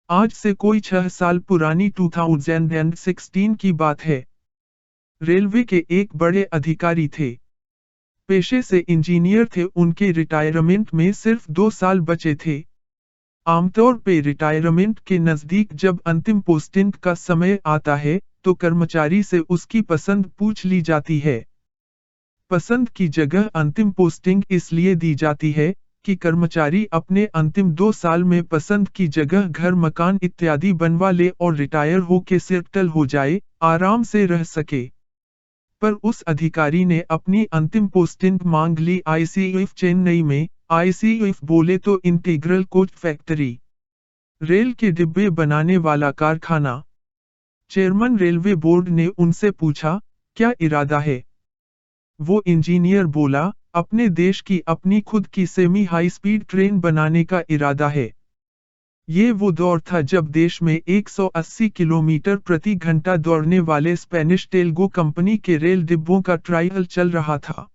आज से कोई 6 साल पुरानी 2016 की बात है। रेलवे के एक बड़े अधिकारी थे। पेशे से इंजीनियर थे, उनके रिटायरमेंट में सिर्फ 2 साल बचे थे। आमतौर पे रिटायरमेंट के नज़दीक जब अंतिम पोस्टिंग का समय आता है, तो कर्मचारी से उसकी पसंद पूछ ली जाती है। पसंद की जगह अंतिम पोस्टिंग इसलिए दी जाती है कि कर्मचारी अपने अंतिम 2 साल में पसंद की जगह घर मकान इत्यादि बनवा ले और रिटायर होके सेटल हो जाए, आराम से रह सके। पर उस अधिकारी ने अपनी अंतिम पोस्टिंग मांग ली आईसीएफ चेन्नई में। आईसीएफ बोले तो इंटीग्रल कोच फैक्ट्री, रेल के डिब्बे बनाने वाला कारखाना। चेयरमैन रेलवे बोर्ड ने उनसे पूछा, क्या इरादा है? वो इंजीनियर बोला, अपने देश की अपनी खुद की सेमी हाई स्पीड ट्रेन बनाने का इरादा है। ये वो दौर था जब देश में 180 किलोमीटर प्रति घंटा दौड़ने वाले स्पेनिश टेल्गो कंपनी के रेल डिब्बों का ट्रायल चल रहा था।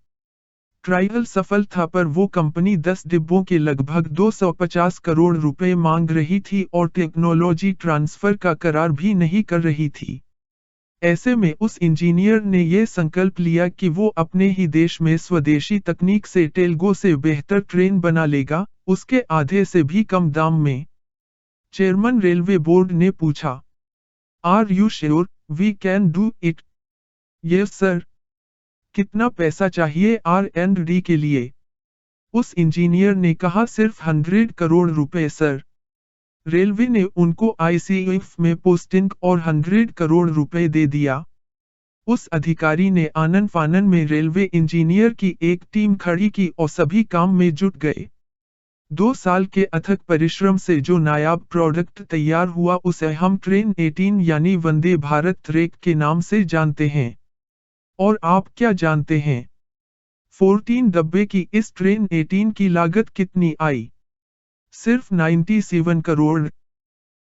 ट्रायल सफल था, पर वो कंपनी 10 डिब्बों के लगभग 250 करोड़ रुपए मांग रही थी और टेक्नोलॉजी ट्रांसफर का करार भी नहीं कर रही थी। ऐसे में उस इंजीनियर ने यह संकल्प लिया कि वो अपने ही देश में स्वदेशी तकनीक से टेल्गो से बेहतर ट्रेन बना लेगा, उसके आधे से भी कम दाम में। चेयरमैन रेलवे बोर्ड ने पूछा, are you sure we can do it? Yes sir. कितना पैसा चाहिए R&D के लिए? उस इंजीनियर ने कहा, सिर्फ 100 करोड़ रुपए सर। रेलवे ने उनको आईसीएफ में पोस्टिंग और 100 करोड़ रुपए दे दिया। उस अधिकारी ने आनन फानन में रेलवे इंजीनियर की एक टीम खड़ी की और सभी काम में जुट गए। 2 साल के अथक परिश्रम से जो नायाब प्रोडक्ट तैयार हुआ उसे हम ट्रेन 18 यानी वंदे भारत रेक के नाम से जानते हैं। और आप क्या जानते हैं? 14 डब्बे की इस ट्रेन 18 की लागत कितनी आई? सिर्फ 97 करोड़।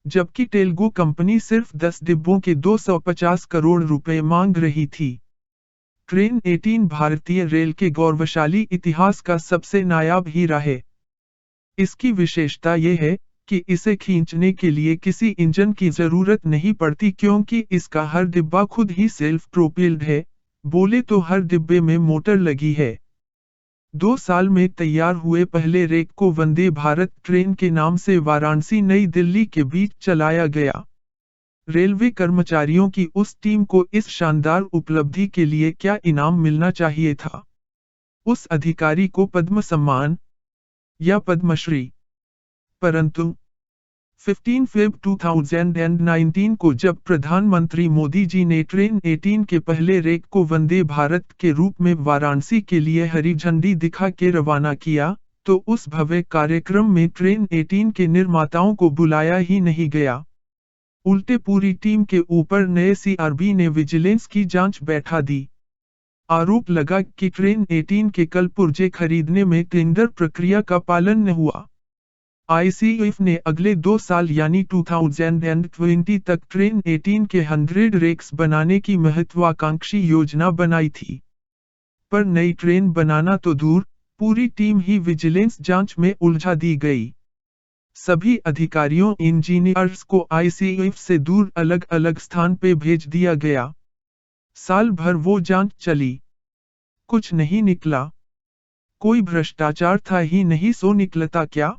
जबकि टेल्गो कंपनी सिर्फ 10 डिब्बों के 250 करोड़ रुपए मांग रही थी। ट्रेन 18 भारतीय रेल के गौरवशाली इतिहास का सबसे नायाब हीरा है। इसकी विशेषता यह है कि इसे खींचने के लिए किसी इंजन की जरूरत नहीं पड़ती, क्योंकि इसका हर डिब्बा खुद ही सेल्फ प्रोपेल्ड है। बोले तो हर डिब्बे में मोटर लगी है। 2 साल में तैयार हुए पहले रेक को वंदे भारत ट्रेन के नाम से वाराणसी नई दिल्ली के बीच चलाया गया। रेलवे कर्मचारियों की उस टीम को इस शानदार उपलब्धि के लिए क्या इनाम मिलना चाहिए था? उस अधिकारी को पद्म सम्मान या पद्मश्री। परंतु 15 फ़रवरी 2019 को जब प्रधानमंत्री मोदी जी ने ट्रेन 18 के पहले रेक को वंदे भारत के रूप में वाराणसी के लिए हरी झंडी दिखा के रवाना किया, तो उस भव्य कार्यक्रम में ट्रेन 18 के निर्माताओं को बुलाया ही नहीं गया। उल्टे पूरी टीम के ऊपर नए सीआरबी ने विजिलेंस की जांच बैठा दी। आरोप लगा कि ट्रेन 18 के कल पुर्जे खरीदने में टेंडर प्रक्रिया का पालन न हुआ। आईसीएफ ने अगले 2 साल यानी 2020 तक ट्रेन 18 के 100 रेक्स बनाने की महत्वाकांक्षी योजना बनाई थी। पर नई ट्रेन बनाना तो दूर, पूरी टीम ही विजिलेंस जांच में उलझा दी गई। सभी अधिकारियों इंजीनियर्स को आईसीएफ से दूर अलग अलग स्थान पे भेज दिया गया। साल भर वो जांच चली, कुछ नहीं निकला। कोई भ्रष्टाचार था ही नहीं, सो निकलता क्या?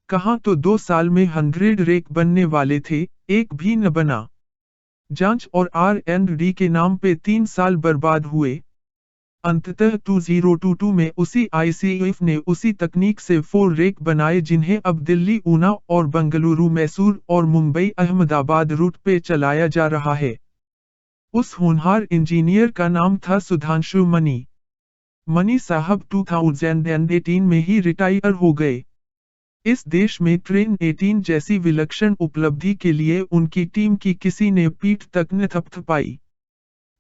कहाँ तो 2 साल में 100 रेक बनने वाले थे, एक भी न बना। जांच और R&D के नाम पे 3 साल बर्बाद हुए। अंततः 2022 में उसी आईसीएफ ने उसी तकनीक से 4 रेक बनाए, जिन्हें अब दिल्ली, ऊना और बंगलुरु, मैसूर और मुंबई, अहमदाबाद रूट पे चलाया जा रहा है। उस होनहार इंजीनियर का नाम था सुधांशु मनी। मनी साहब 2018 में ही रिटायर हो गए। इस देश में ट्रेन 18 जैसी विलक्षण उपलब्धि के लिए उनकी टीम की किसी ने पीठ तक न थपथपाई।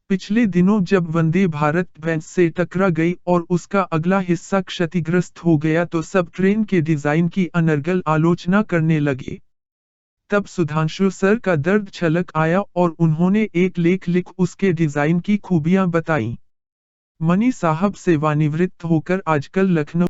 पिछले दिनों जब वंदे भारत बेंच से टकरा गई और उसका अगला हिस्सा क्षतिग्रस्त हो गया, तो सब ट्रेन के डिजाइन की अनर्गल आलोचना करने लगे। तब सुधांशु सर का दर्द छलक आया और उन्होंने एक लेख लिख उसके डिजाइन की खूबियां बताईं। मनी साहब सेवानिवृत्त होकर आजकल लखनऊ